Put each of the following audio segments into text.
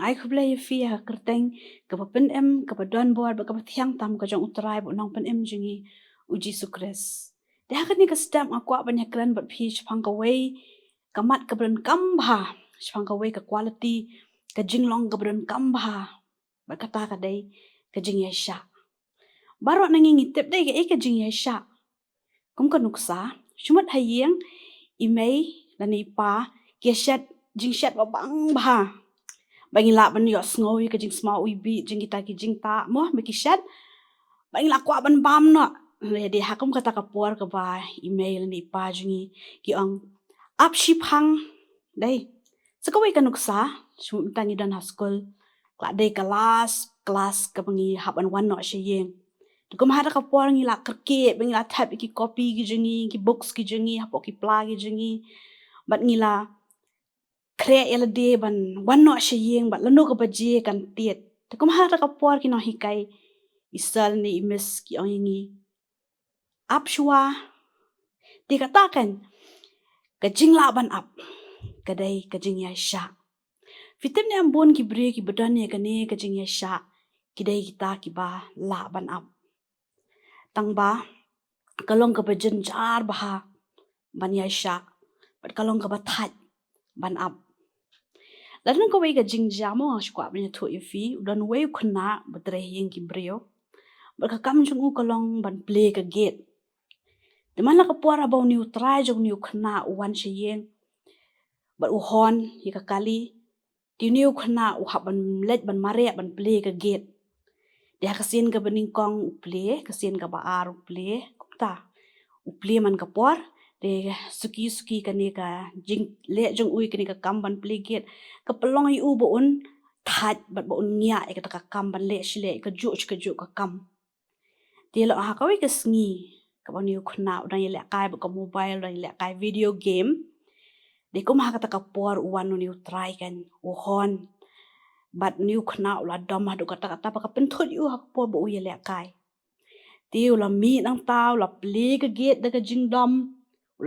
ai khu blai fi ha kerteng ka ba pen em ka ba don bor ba ka ba thiang tam ka jong utrai bu nong pen em jingi u Jesu Kris. De ha ni ka stam akwa ban ya kran bat phi chpang ka wei ka mat ka bran kam bha chpang ka wei ka quality ka jinglong ka bran kam bha ba ka ta ka dei ka jing ya sha. Baro nangi tep dei ka jing ya sha. Kum ka nuksa shumat hayeng imei lani pa kia shat jing shat ba bang bha. Bangi la ban yo sngowi ka jing sma ui bi jing kita ki jing ta mo me ki shat bangi la kwa ban bam no le de hakum kata ka por ka ba email ni pa jingi ki ang ap shi phang dai sakawi ka nuksa shum tangi dan haskol kla de class ka bangi haban wan no she yeng kum hada ka por ngi la kerke bangi la tab ki copy ki jingi ki books ki jingi hapo ki pla ki jingi bat ngi la kre ela de ban wan no she yeng bat lanu ka baje kan tiet kum hada ka por ki no hikai isal ni imes ki ongi ap shua dikatakan ka jingla ban ap kadai ka jing ya sha fitem ne ambon ki bre ki badan ne ka ne ka jing ya sha kidai kita ki ba la ban ap tang ba kalong ka bajan jar bah ban ya sha bat kalong ka ba that ban ap lalu ko wei ka jing jamo shkwa ban thu ifi udan wei khuna batre yeng ki brio bat ka kam jung kalong ban play ka gate de man la ka puara ba ni utrai jong ni khna wan she yeng bat u hon hi ka kali ti ni khna u ha ban let ban mare ban play ka gate de ha ka sin ka baning kong u play ka sin ka ba ar u play ta u play man ka por de suki ka ni ka jing le jong ui ka ni ka kam ban play gate ka pelong i u bo un that bat bo un nya e ka kam ban le shile ka ju ka kam de lo ha ka wi ka sngi ka ba ni khna u dang le kai ba ka mobile dang le kai video game de kum ha ka por u wan ni try kan u hon bat ni khna u la dom ha du ka ta ba ka pen thut u ha por bo u ye le kai tiu la mi nang tau la play ka gate da ka jing dom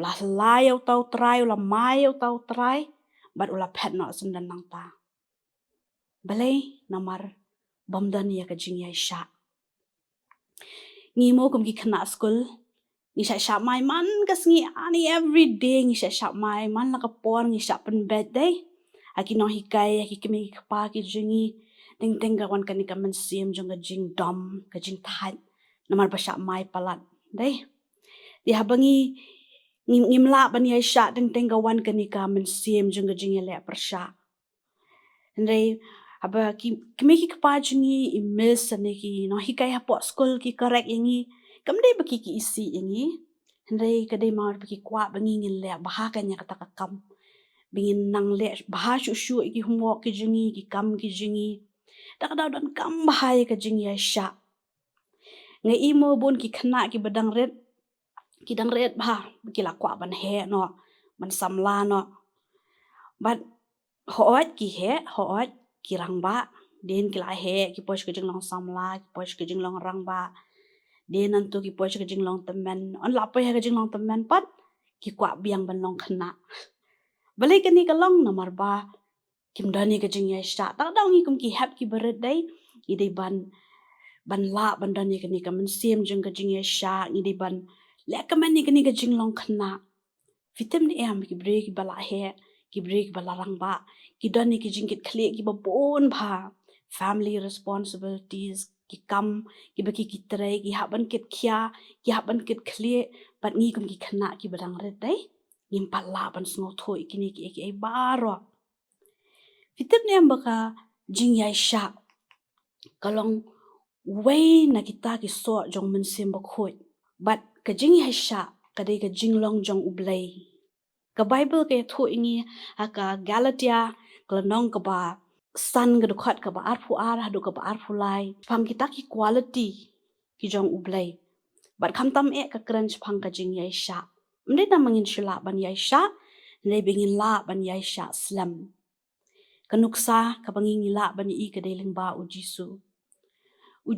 la lai au tau try la mai au tau try bat u la phet no sun dan nang ta balai namar bom dan ya ka jing ya sha ngi mo kum ki khna school ni sha mai man ka sngi ani every day ni sha mai man la ka por ni sha pen bed day aki no hikai aki kemi pa ki jingi teng ka wan kan ka man sim jong ka jing dom ka jing that namar ba sha mai palat day di habangi ngimla ban ya sha teng ka wan kan ka man sim jong ka jing le persha ndai aba ki kemi ki pa jingi imis ane ki no hikai ha po school ki correct yangi kamde ba ki isi yangi ndai kadai mar ba ki kwa bangi ngin le bah kan ya kata ka kam bingin nang le bah shu ki homework ki jingi ki kam ki jingi tak daw dan kam bahai ka jingi ya sha ngai imo bon ki khna ki badang red ki dang red bah ki la kwa ban he no man samla no but hoat ki he hoat ki rang ba den ki la he ki posh ka jing long samla ki posh ka jing long rang ba den nan tu ki posh ka jing long temen on la pa he ka jing long temen pat ki kwa biang ban long khna balai ka ni ka long namar ba kim dani ka jing ya sha tak daw ngi kum ki hap ki bered dai i dei ban la ban dani ka ni ka man sim jing ka jing ya sha i dei ban le ka man ni ka jing long khna fitem ni am ki break bala he ki break bala rang ba ki dani ki jing ki khle ki ba bon bha family responsibilities ki kam ki ba ki trai ki haban kit khia ki haban kit khle pat ngi kum ki khna ki badang red dai nim palla ban sngo thoi ki ni ki ai baro fitem ni am baka jing ya sha kalong wei na kita ki so jong men sim ba khoi but ka jing ya sha ka dei ka jing long jong ublai ka bible ke thu ingi aka galatia klanong ka ba san ga dukhat ka ba arfu ar hadu ka ba arfu lai phang kita ki quality ki jong ublai but kham tam e ka crunch phang ka jing ya sha mde ta mangin shila ban ya sha nei bingin la ban ya sha slam kanuksa ka bangin la ban i ka dei ba u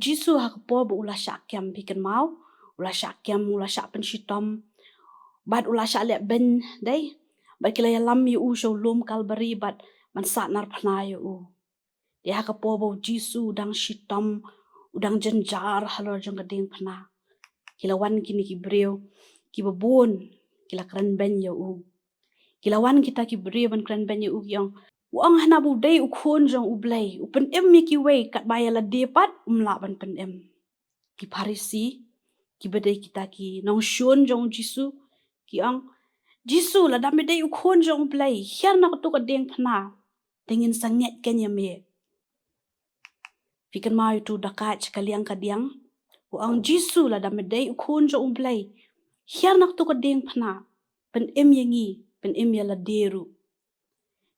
jisu ha ka po bu ula sha kyam pikan mau ula sha kyam ula sha pen shitom bat ula sha le ben dai bat kila ya lam yu u show lum kalbari bat man sa nar phna yu u Dia ka po bo Jisu udang shitom udang jenjar halor jong kading pana. Kilawan kini ki breu ki babon kila kran ben yo u. Kilawan kita ki breu ban kran ben yo u yang uang hana bu dei u khon jong u blai u pen em mi ki wei kat baya la depat umla ban pen em. Ki parisi ki bedai kita ki nong shon jong Jisu ki ang Jisu la dam dei u khon jong blai hiar nak tu kading pana. Tingin sanget kenya me. Fikan mau itu dakat sekaliang kadiang. Uang Jisu la dam dei u khon jong blai hiar nak tu kading pana. Pen em yangi pen em ya la deru.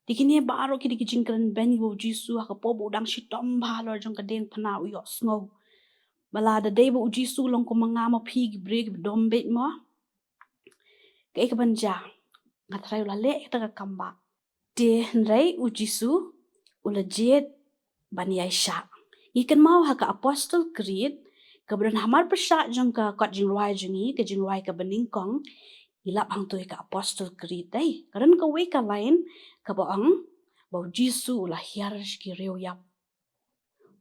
Dikini baru kini kijingkran ben wo Jisu ha po bu dang shitom bhalor jong kading pana u yo sngo. Bala da dei bo Jisu long ko manga mo phi breg dombet mo. Kai ka banja ngatrai la le ta ka kamba. De nrai u Jisu ula jet ban Yaisha. Ikan mau ha ka Apostle Creed keberan hamar persat jong ka kot jingwai jengi ke jingwai ka beningkong ilap hang tu ka Apostle Creed dai karan ka wei ka lain ka baang bau Jisu la hiar ki reu yap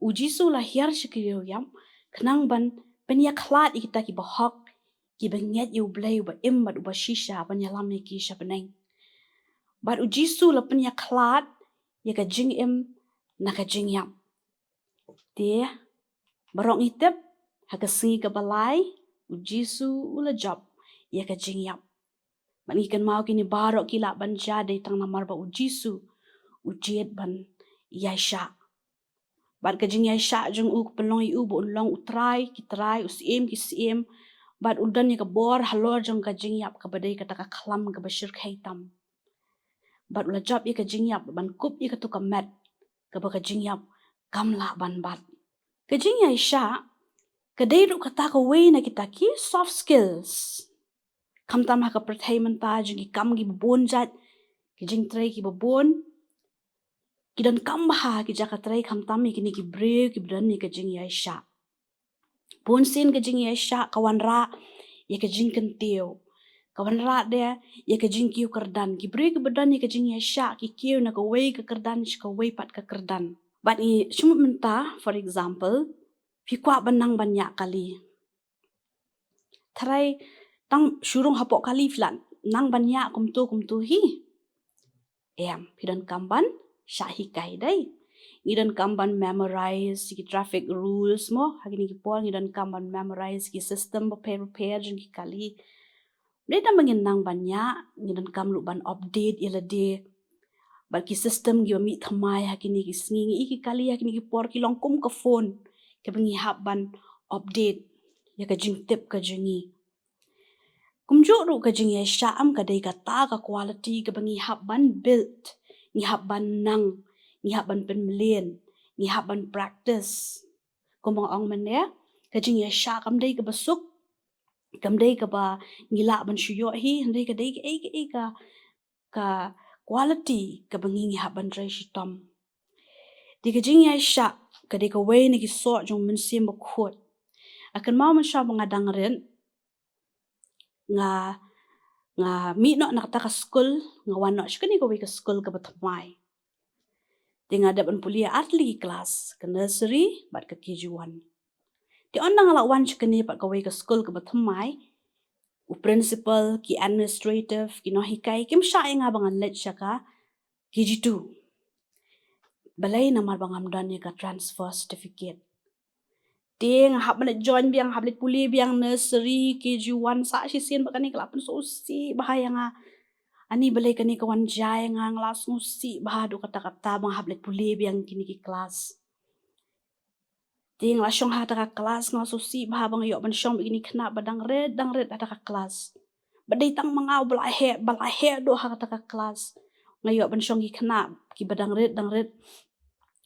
u Jisu la hiar ki reu yap kenang ban penya khlat kita ki bahok ki benget yu blai ba im ba shisha ban yalam ni ki sha beneng bat u Jisu la penya khlat ya ka jing im na ka jing yap dia barong itep ha ka si ka balai u Jisu ula job ya ka jing yap manikan mau kini barok kila ban jade tang namar ba u Jisu u jet ban Yaisha bat ka jing Yaisha jung u pelong u bo long u try ki try u sim ki sim bat udan ya ka bor halor jong ka jing yap ka badai ka ta ka khlam ka bashir khaitam bat ula job ya ka jing yap ban kup ya ka tu ka mat ka ba ka jing yap kamla ban bat ka jing Yaisha ka dei ru ka ta ka wei na kita ki soft skills kam tam ha ka prathai man ta jing ki kam gi babon jat ki jing trai ki babon ki dan kam ha ki jaka trai kam tam ki ni ki breu ki bran ni ka jing Yaisha bon sin ka jing Yaisha kawan ra ya ka jing kan teu kawan ra de ya ka jing kiu kerdan ki breu ki badan ni ka jing Yaisha ki kiu na ka wei ka kerdan ka wei pat ka kerdan bat ni shumut menta for example pi kwa banang banyak kali tharai tang shurung hapok kali flan nang banyak kumtu hi em pidan kamban shahi kai dai ngidan kamban memorize ki traffic rules mo hagini ki por ngidan kamban memorize ki system prepare jeng ki kali Deta mangin nang banyak ngidan kamlu ban update ila de bagi sistem gi mi thamai hakini ki sngi iki kali hakini ki por ki longkum ka phone ke bangi hap ban update ya ka jing tip ka jingi kumjo ru ka jing ya sham ka dei ka ta ka quality ka bangi hap ban build ni hap ban nang ni hap ban penmelian ni hap ban practice kumong ong man ya ka jing ya sha kam dei ka basuk kam dei ka ba ngila ban shuyo hi dei ka ka quality ka bangi haban drai shitom di ka jing ya sha ka de ka wei ni ki so jong men sim ba khot akan mau man sha nga dang ren nga mi no nak ta ka school nga wan no shkani ka wei ka school ka batmai tinga da ban pulia atli class ka nursery bat ka KG1 di on nang la wan shkani pat ka wei ka school ka batmai u principal ki administrative ki no hikai kim sha nga bangan let shaka KG2 balai namar bangam dan ka transfer certificate ting hab mana join biang hablet puli biang nursery KG1 sa sisen bakani kelapan so si bahaya nga ani balai kani kawan jai nga nglas ngusi bahadu kata-kata bang hablet puli biang kini ki kelas ting la syong ha ta kelas nga so si bah bang yo ban syong begini kena badang red ada ka kelas badai tang mangau balahe do ha ta kelas ngayo ban syong ki kena ki badang red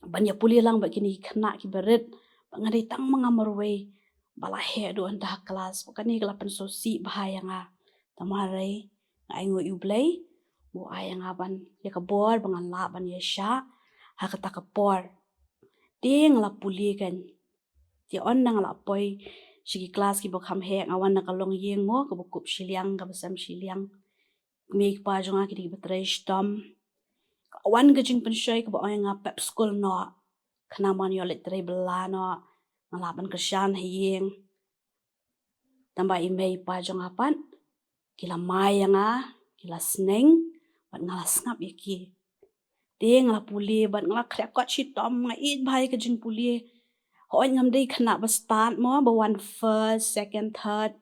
banyak puli lang begini kena ki bered ngadai tang mangamar wei balahe do anda kelas bakani kelapan so si bahaya nga tamarai ngai ngo ublai bo aya nga ban ya ka bor bangan la ban ya sha ha ka ta ka por ting la puli kan ti on nang la poi shiki class ki bokham he ngawan na kalong yeng mo ka bukup shiliang ka basam shiliang mi pa jonga ki di betrai stom wan ga jing pensoi ka ba nga pep school no kenaman yo litre belano ngalaban kesyan hiyeng tambah imei pa jong apan kila mayanga kila sneng bat ngalas ngap yaki de ngala puli bat ngala krekot shitom nga it bhai ka jing puli hoi ngam dei khana ba start mo ba one first second third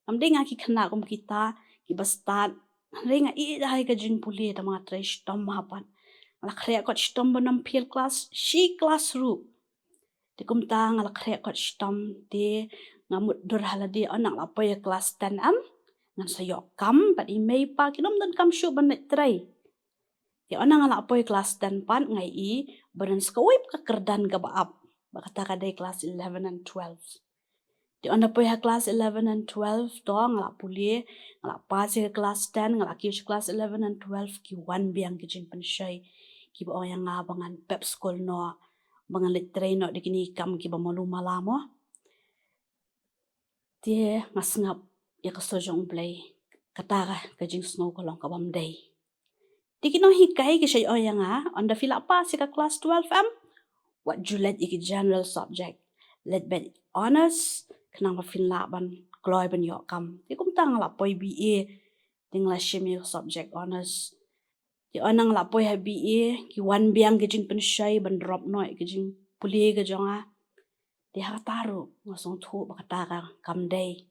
ngam dei nga ki khana kum kita ki ba start rei nga it hai ka jing puli tama tre shitom hapan ngala krekot shitom ba nam phil class shi class ru de kum ta ngala krekot shitom de ngamut dur haladi anak la poya class 10 am ngan sayok kam pat imei pa kinom dan kam shu ban trai ya ona ngala poi class 10 pan ngai i badan skawip ka kerdan ka baap bakata ka day class 11 and 12 di ona poi ha class 11 and 12 to ngala puli ngala pa si class 10 ngala ki class 11 and 12 ki wan biang ki jing pensyai ki ba yang nga bangan pep school no bangan litre no dikini kam ki ba malu malamo dia ngasngap ya kasojong play kata ka jing snow kolong ka bam day dikino hikai ki shay yang nga on the fila pa si ka class 12 am what you let iki general subject let bet honors kenang mafin laban kloy ban yo kam di kum tang la poi BA ding la shimi subject honors di onang la poi ha BA ki wan biang ki jing pensyai ban drop noi ki jing puli ga jonga di ha taru ngosong thu ba kata ka kam day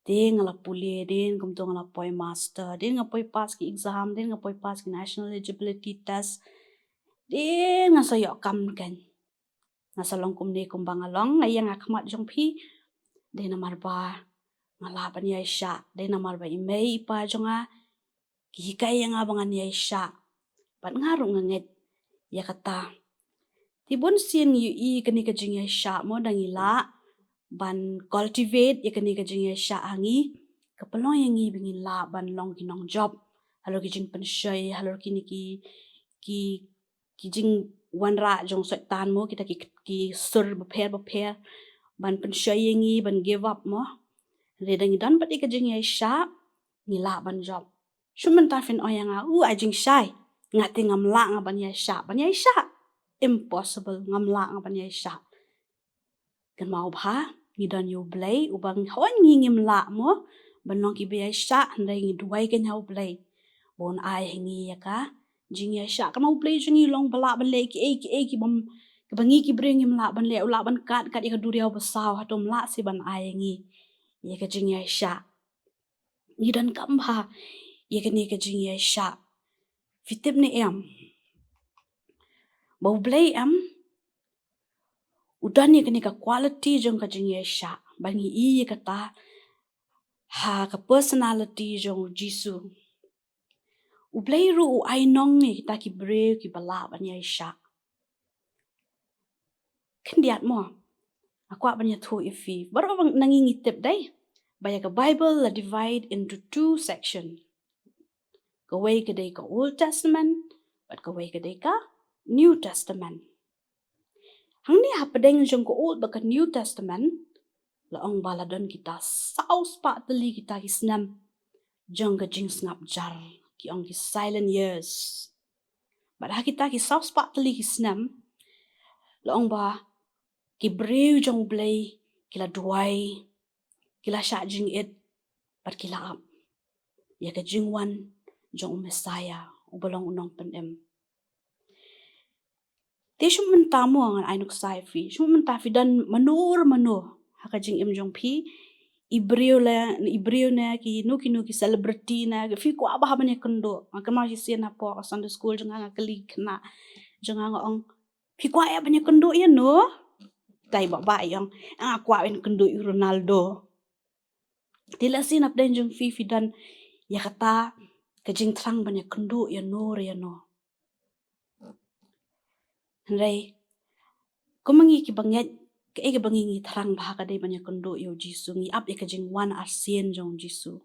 din ngala puli din kum tu ngala poi master din ngapoi pass ki exam din ngapoi pass ki national eligibility test din ngasayo kam kan ngasalong kum ni kum bangalong ngayang akmat jong pi din namar ba ngala ban yai sha din namar ba imei pa jonga ki hikai yang abangan yai sha bat ngaru nganget ya kata tibun sin yu i kani ka jing yai sha mo dangila ban cultivate ya kani ka jing sha angi kapalong yang ngi bingin la ban long kinong job halo ki jing pensyai halo kini ki jing wan ra jong sot tan mo kita ki sur beper ban pensyai yang ngi ban give up mo redang dan pat ka jing sha ngi la ban job shuman ta fin oyang a a jing shai ngati ngam la nga ban yai sha impossible ngam la nga ban yai sha kan mau bha ni dan yo blay ubang hon ngim la mo banong ki be sha ndai ngi duai kan hau blay bon ai hingi ya ka jing ya sha ka mau blay jingi long bala ban le ki ki bam ke bangi ki bring ngim la ban le ula ban kat ya ka duriau besau hatom la si ban ai ngi ya ka jing ya sha ni dan kam bha ya ka ni ka jing ya sha fitip ni em bau blay em udan ni kani ka quality jong ka jing ya sha bangi i kata ha ka personality jong jisu ublay ru ai nong ni kita ki brave ki bala ban ya sha kendiat mo aku ban ya thu ifi baru bang nangi ngitip dai baya ka bible la divide into two section ka way ka dai ka old testament but ka way ka dai ka new testament hang ni hapadeng jong ko old ba ka new testament laong baladon kita saus pa tali kita hisnam jong ka jing ngap jar ki ong ki silent years but ha kita ki saus pa tali hisnam laong ba ki breu jong blay kila duai kila sha jing it but kila up ya ka jing wan jong messiah ubalong unong penem te shum mentamo ngan ainuk sai fi shum menta fi dan manur haka jing im jong pi ibreu na ki nuki celebrity na fi ko abah ban kendo ngakama si sen apo ka Sunday school jang nga kali kena jang nga ong fi ko ya ban kendo ya no tai ba yang aku ben kendo Ronaldo tila sin ap den jong fi dan ya kata ka jing trang ban kendo ya no Rai, kumangi ki banget ke bangi ngi tharang bah ka dei banyak kendo yo jisu ngi ap ka jing wan asien jong jisu.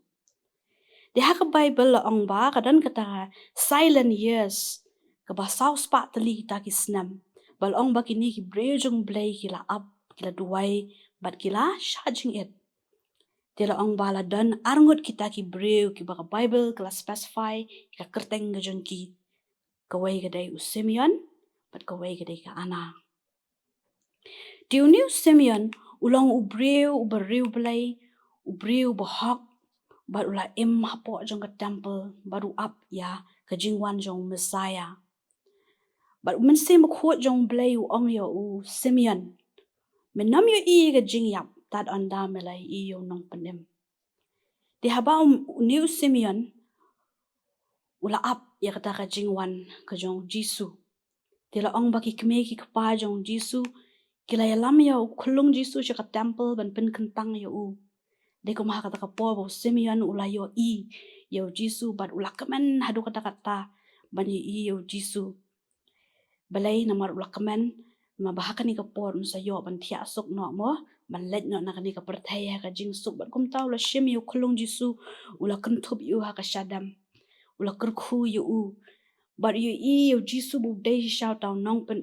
Di ha ka Bible la ong ba kadan kata silent years ka ba saus pa tali ta ki snam. Bal ong ba kini ki bre jong blay ki la ap ki la duai bat ki la charging it. Di la ong ba la dan arngot kita ki bre ki ba ka Bible ka la specify ka kerteng ga jong ki kawai ka dei Simeon bat kawai ka dei ka Ana. Diuniu Simeon ulang ubriu uberiu belai ubriu bahak baru la hapo jong ke temple baru up ya ke jingwan jong Messiah. Baru mensi mekhuat jong belai ong yo Simeon. Menam yo ke jing yap tad anda melai yo nong penem. Di haba uniu Simeon ula up ya kata ke jingwan ke jong Jisu. Tila ong baki keme ki kepa jong Jisu kila ya lam ya kulung Jisu ke temple ban pen kentang yo de ko maha kata kapo bo Simeon ula yo Jisu bat ula kemen hadu kata ban yo Jisu. Balai namar ula kemen ma bahakan ni kapor nusa yo ban tia sok no mo ban let no nakani ka perthaya ka jing sok bat kum taw la shim yo kulung Jisu ula kentup yo ha ka shadam ula kerku yo but yo Jisu bu dei shout down nong pen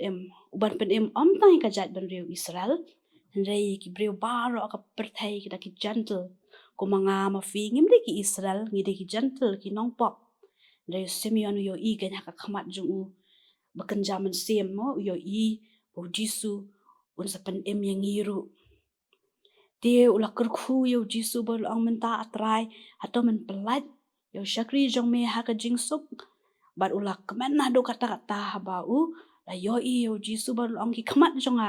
uban pen om tang ka jat ban reu Israel rei ki breu baro ka perthai kita ki gentle ko manga ma fi ngim de ki Israel ngi de ki gentle ki nong pop rei Simeon yo kan ha ka khamat jung bekenjaman sim mo yo bu Jisu un sa pen yang ngiru dia ula kerku yo Jisu bol ang menta atrai atau men pelat yo syakri jong me ha ka jing sok bar ula kemen na do kata habau la yo Jisu bol ang ki khamat jong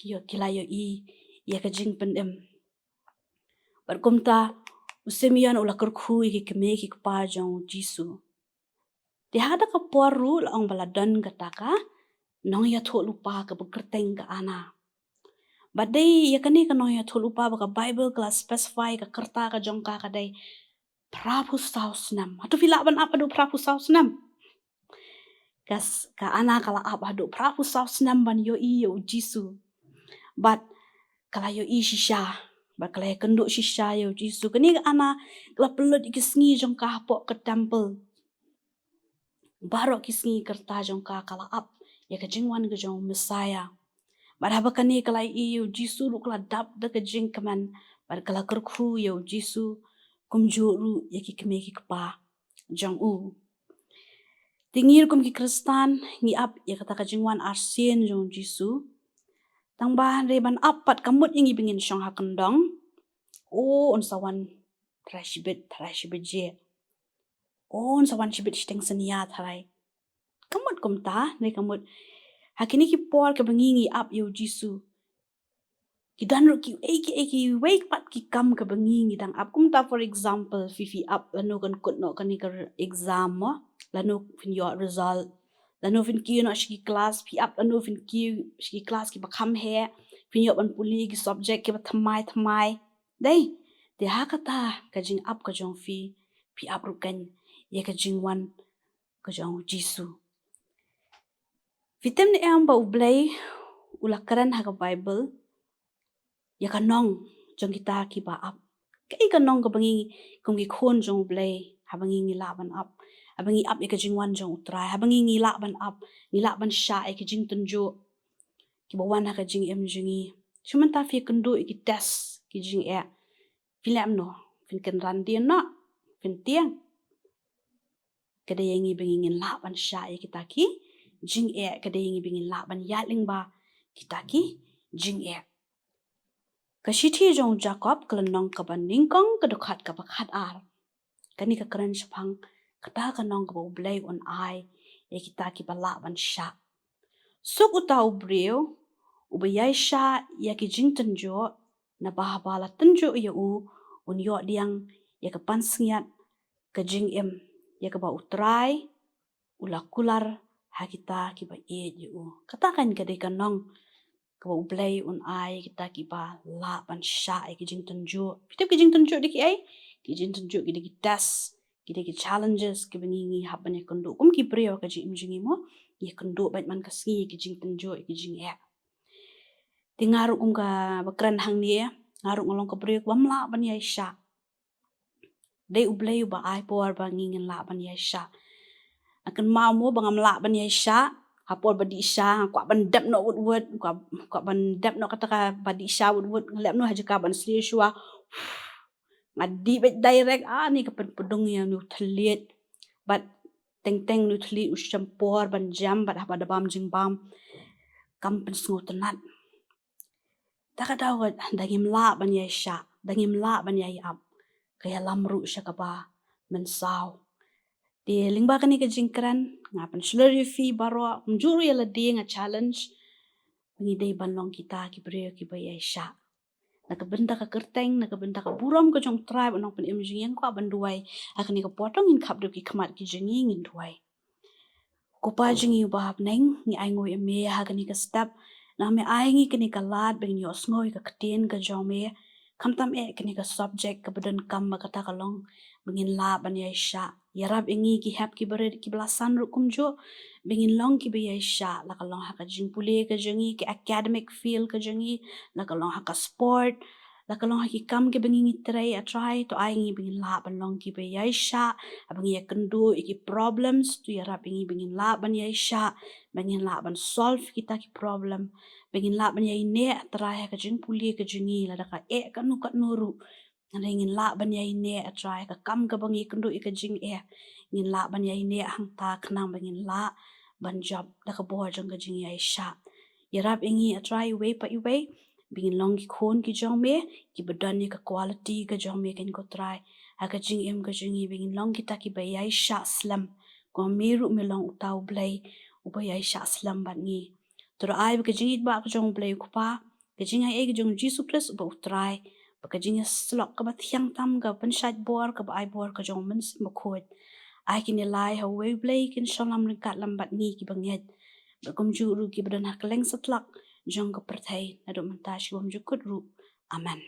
yo kila yo ya ka jing pen bar kumta Simeon ula kerku ki keme ki pa jong Jisu di hada ka poru la ang baladan kataka nong ya tho lupa ka bekerteng ka ana. Badai ya kani ka nong ya tho lupa ka Bible class specify ka kerta ka jongka ka dai Prabu sausnam. Atu fila ban apa do Prabu sausnam. Kas ka ana kala apa do Prabu sausnam ban yo Jisu. But kala yo shisha. But kala ya kenduk shisha yo Jisu. Kani ka ana kala pelut ikisngi jongka hapok ke temple. Barok kisngi kerta jongka kala up ya ka jingwan ke jong Messiah. Bar haba kani kala yo Jisu lu kala dap de ke jing kaman bar kala kerku yo Jisu kumjuru ya ki keme ki kepa jong tingir kum ki Kristan ngi up ya kata ka jingwan arsien jong Jisu tang bahan reban apat kamut yang ibingin syong hakendong on sawan trashibit je on sawan shibit steng senia tharai kamut kumta ne kamut hakini ki por ke bengingi up yo Jisu ki danru ki wake pat ki kam ke bengingi dang up kumta for example fifi up lanu kan kut no kan ka exam mo lanu fin yo result lanu fin ki no shi class pi up lanu fin ki shi class ki bakam he fin yo ban puli ki subject ki thamai dai de hakata ka jing up ka jong pi up rukan ya ka jing wan ka jong Jisu fitem ne am ba ublai ulakaran ha ka Bible ya ka nong jong kita ki ba up kai ka nong ka bangi kung ki khon jong blai ha bangi ngi la ban up abangi up ya ka jing wan jong utrai ha bangi ngi la ban up ngi la ban sha ya ka jing tunjo ki ba wan ha ka jing jingi chuman ta fi kundu ki test ki jing filam no fin kan ran dia na fin tiang kada yangi bangi ngin la ban sha ya kita ki jing kada yangi bangi la ban yaling ba kita ki jing Kashiti jong Jacob kelenong ka ban ningkong kedukhat ka bakhat ar. Kani ka keren sepang kata kanong ka ublay on ai ya kita ki bala ban sha. Suk uta ubriu ubayay sha ya ki jing tenjo na bahabala tenjo ya un yo diang ya ka pansngiat ka jing ya ka ba utrai ula kular ha kita ki ba katakan ka de kanong ka ublay un ai kita ki ba la ban sha ki jing tenjo pitip ki jing tenjo di ki jing tenjo ki de tas ki de challenges ki bengi haban ya kondo kum ki priyo ka jing jingi mo ya kondo bat man kasngi ki jing tenjo ki jing tingaru ka bakran hang ni ngaru ngolong ka priyo bam la ban ya sha de ublay ba ai por ba ngingin la ban ya sha akan mau mo bangam la ban ya sha hapor badi sha kwa ban dap no wud kwa ban dap no kata ka badi sha wud ngelap no haja ka ban sri shwa ngadi bet direct ni ka pedung yang nu thliet bat teng nu thli usam por ban jam bat haba bam jing bam kam pen sngo tenat Takadaw dangim la ban yai sha, dangim la ban yai ap, kaya lamru sya kaba mensaw. Di lingba kani ka jingkran, ngapan slurry fi barwa, mjuru ya ladi nga challenge, pengidai banlong kita ki brio ki bayai sya. Nakabenda ka kerteng, nakabenda ka buram ka jong tribe anong pen imjing yang kwa banduai, akan ka potong in kap ki kamat ki jengi ngin duai. Kupa jengi ubahap neng, ni ay ngoy eme ha kani ka step, na me ay ngi kani ka lad, bengin yos ngoy ka ketien ka jong me, kamtam kani ka subject ka badan kam kata kalong, bengin la ban yai sya. Yarab ingi ki hap ki bered ki belasan rukum jo, bengin long ki bayai sya, la kalong ha ka jing pule ka jengi, ki academic field ka jengi, la kalong ha ka sport, la kalong ha ki kam ki bengin ngitray atray, to ay ngi bengin la ban long ki bayai sya, abang ya kendu iki problems, tu yarab ingi bengin la ban yai sya, bengin la ban solve kita ki problem, bengin la ban yai ne atray ha ka jing pule ka jengi, la da ka kanu kat nuru, Nada ingin la ban yai ne atray ka kam ka bangi kendu ika jing ingin la ban yai ne hang ta kenang bangin la ban job da ka boh jong ka jing yai sya. Yarab ingi atray iwe pa iwe, bingin long ki khon ki jong me, ki badan ni ka quality ka jong me kan ko try. Aka jing ka jingi bingin long kita ki bayai sya slam, ko meru me long utau blay, ubayai sya slam ban ngi. Tura ay ka jingit ba ka jong blay kupa, ka jing ay ka jong Jesus Christ uba utray, Pagkajinya slok ka bat hiyang tam ka pensat bor ka ba ay bor ka jong mens makod. Ay kinilay ha way blay kin sholam ringkat lambat ngi ki banged. Bakum juru ki badan hakaleng satlak jong ka pertay na do mantash bom jukut ru. Amen.